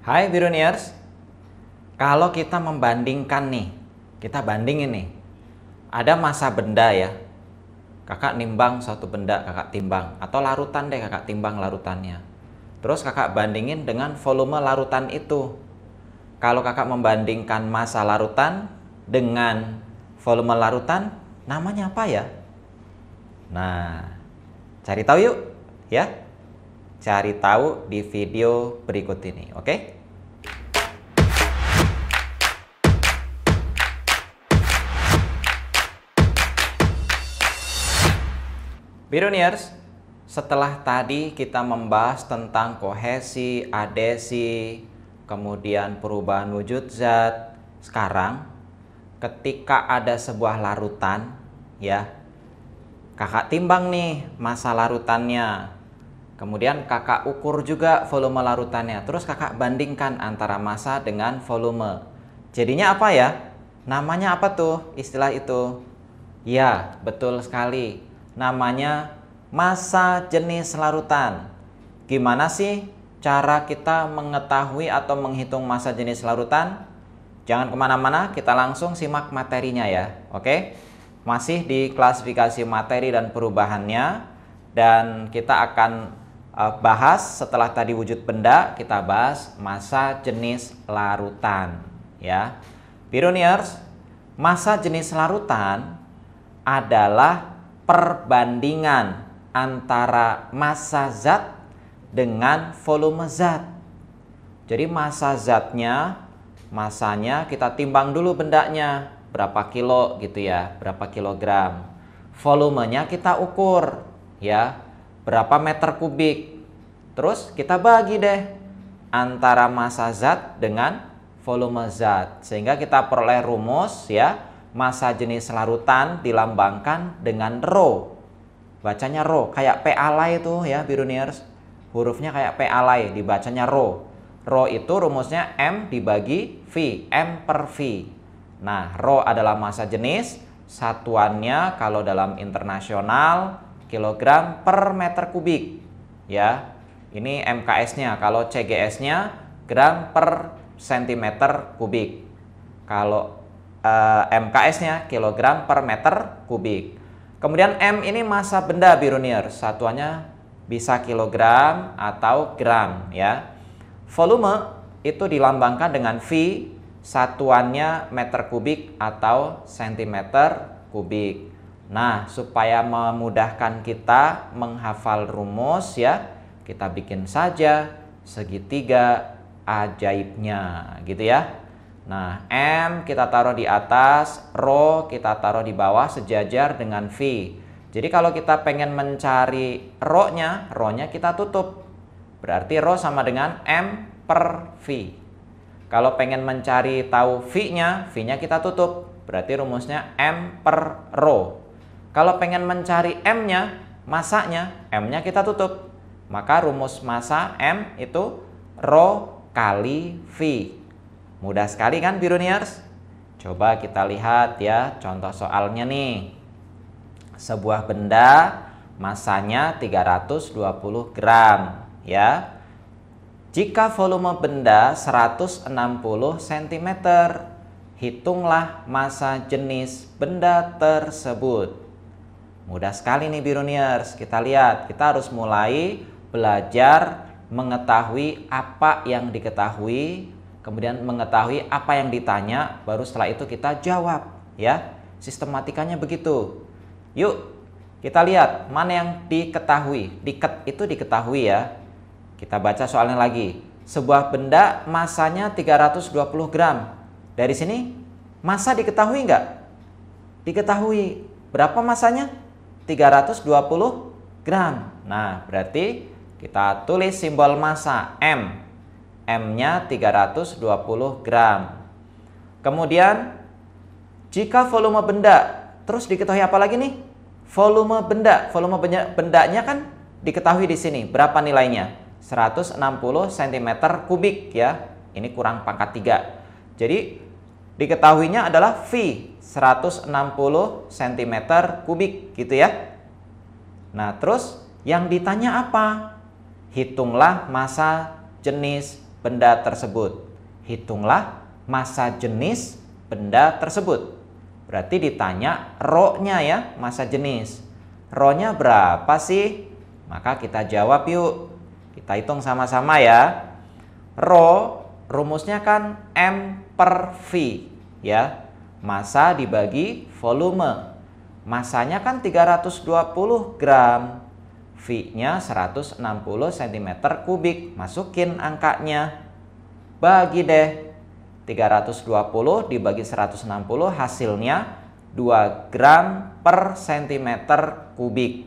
Hai Biruniers, kalau kita membandingkan nih, kita bandingin nih, ada massa benda ya, kakak nimbang suatu benda, kakak timbang, atau larutan deh, kakak timbang larutannya. Terus kakak bandingin dengan volume larutan itu. Kalau kakak membandingkan massa larutan dengan volume larutan, namanya apa ya? Nah, cari tahu yuk ya. Cari tahu di video berikut ini, oke? Biruniers, setelah tadi kita membahas tentang kohesi, adhesi, kemudian perubahan wujud zat. Sekarang, ketika ada sebuah larutan, ya, kakak timbang nih massa larutannya. Kemudian kakak ukur juga volume larutannya. Terus kakak bandingkan antara massa dengan volume. Jadinya apa ya? Namanya apa tuh istilah itu? Ya, betul sekali. Namanya massa jenis larutan. Gimana sih cara kita mengetahui atau menghitung massa jenis larutan? Jangan kemana-mana, kita langsung simak materinya ya. Oke? Masih di klasifikasi materi dan perubahannya. Dan kita akan bahas setelah tadi wujud benda, kita bahas massa jenis larutan ya. Biruniers, massa jenis larutan adalah perbandingan antara massa zat dengan volume zat. Jadi massa zatnya, massanya kita timbang dulu bendanya, berapa kilo gitu ya, berapa kilogram. Volumenya kita ukur ya, berapa meter kubik. Terus kita bagi deh antara massa zat dengan volume zat, sehingga kita peroleh rumus ya. Massa jenis larutan dilambangkan dengan Rho. Bacanya Rho, kayak P alay itu ya Biruniers. Hurufnya kayak P alay, dibacanya Rho. Rho itu rumusnya M dibagi V, M per V. Nah, Rho adalah massa jenis, satuannya kalau dalam internasional kilogram per meter kubik. Ya, ini MKS-nya, kalau CGS-nya gram per sentimeter kubik. Kalau MKS-nya kilogram per meter kubik. Kemudian M ini massa benda Biruniers, satuannya bisa kilogram atau gram ya. Volume itu dilambangkan dengan V, satuannya meter kubik atau sentimeter kubik. Nah, supaya memudahkan kita menghafal rumus ya, kita bikin saja segitiga ajaibnya gitu ya. Nah, M kita taruh di atas, Rho kita taruh di bawah sejajar dengan V. Jadi kalau kita pengen mencari Rho-nya, Rho-nya kita tutup. Berarti Rho sama dengan M per V. Kalau pengen mencari tahu V-nya, V-nya kita tutup. Berarti rumusnya M per Rho. Kalau pengen mencari M-nya, massanya, M-nya kita tutup. Maka rumus massa M itu Rho kali V. Mudah sekali kan Biruniers? Coba kita lihat ya contoh soalnya nih. Sebuah benda massanya 320 gram ya. Jika volume benda 160 cm, hitunglah massa jenis benda tersebut. Mudah sekali nih Biruniers. Kita lihat, kita harus mulai belajar mengetahui apa yang diketahui, kemudian mengetahui apa yang ditanya, baru setelah itu kita jawab ya. Sistematikanya begitu. Yuk kita lihat mana yang diketahui. Itu diketahui ya. Kita baca soalnya lagi. Sebuah benda massanya 320 gram. Dari sini massa diketahui nggak? Diketahui. Berapa massanya? 320 gram. Nah, berarti kita tulis simbol massa M. M-nya 320 gram. Kemudian, jika volume benda, terus diketahui apa lagi nih? Volume benda. Volume bendanya kan diketahui di sini. Berapa nilainya? 160 cm kubik ya. Ini kurang pangkat 3. Jadi, diketahuinya adalah V, 160 cm kubik gitu ya. Nah, terus yang ditanya apa? Hitunglah massa jenis benda tersebut. Hitunglah massa jenis benda tersebut. Berarti ditanya rho-nya ya, massa jenis. Rho-nya berapa sih? Maka kita jawab yuk. Kita hitung sama-sama ya. Rho rumusnya kan M per V ya. Massa dibagi volume. Massanya kan 320 gram. V-nya 160 cm kubik. Masukin angkanya. Bagi deh. 320 dibagi 160 hasilnya 2 gram per cm kubik.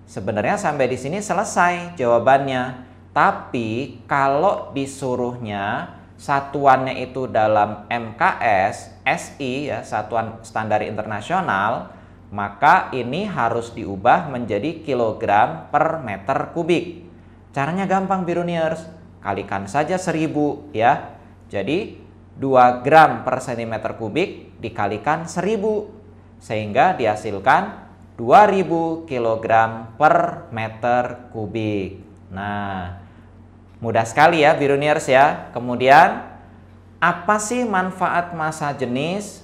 Sebenarnya sampai di sini selesai jawabannya. Tapi kalau disuruhnya satuannya itu dalam MKS, SI ya, satuan standar internasional, maka ini harus diubah menjadi kilogram per meter kubik. Caranya gampang Biruniers, kalikan saja 1000 ya. Jadi 2 gram per cm kubik dikalikan 1000 sehingga dihasilkan 2000 kg per meter kubik. Nah, mudah sekali ya Biruniers ya. Kemudian, apa sih manfaat massa jenis?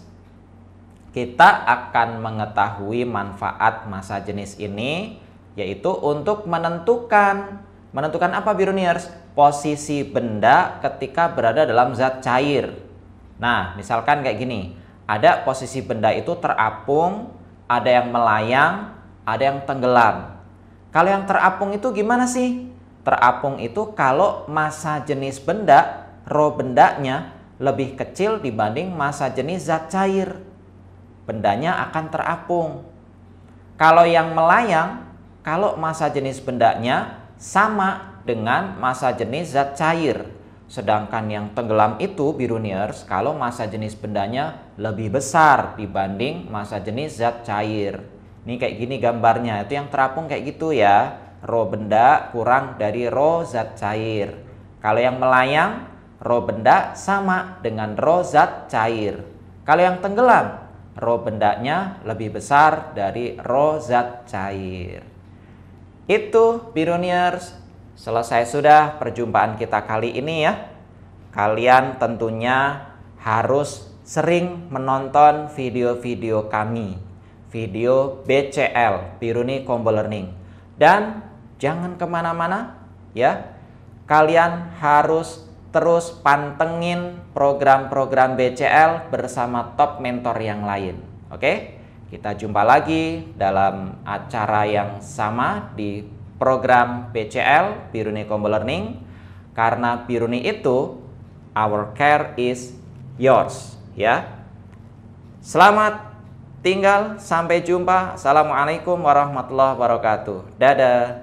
Kita akan mengetahui manfaat massa jenis ini, yaitu untuk menentukan apa Biruniers? Posisi benda ketika berada dalam zat cair. Nah, misalkan kayak gini, ada posisi benda itu terapung, ada yang melayang, ada yang tenggelam. Kalau yang terapung itu gimana sih? Terapung itu kalau massa jenis benda, rho bendanya lebih kecil dibanding massa jenis zat cair. Bendanya akan terapung. Kalau yang melayang, kalau massa jenis bendanya sama dengan massa jenis zat cair. Sedangkan yang tenggelam itu Biruniers, kalau massa jenis bendanya lebih besar dibanding massa jenis zat cair. Ini kayak gini gambarnya, itu yang terapung kayak gitu ya. Rho benda kurang dari rho zat cair. Kalau yang melayang, rho benda sama dengan rho zat cair. Kalau yang tenggelam, rho bendanya lebih besar dari rho zat cair. Itu Biruniers. Selesai sudah perjumpaan kita kali ini ya. Kalian tentunya harus sering menonton video-video kami. Video BCL, Biruni Combo Learning. Dan jangan kemana-mana ya. Kalian harus terus pantengin program-program BCL bersama top mentor yang lain. Oke? Kita jumpa lagi dalam acara yang sama di program BCL, Biruni Combo Learning. Karena Biruni itu, our care is yours. Ya. Selamat tinggal, sampai jumpa. Assalamualaikum warahmatullahi wabarakatuh. Dadah.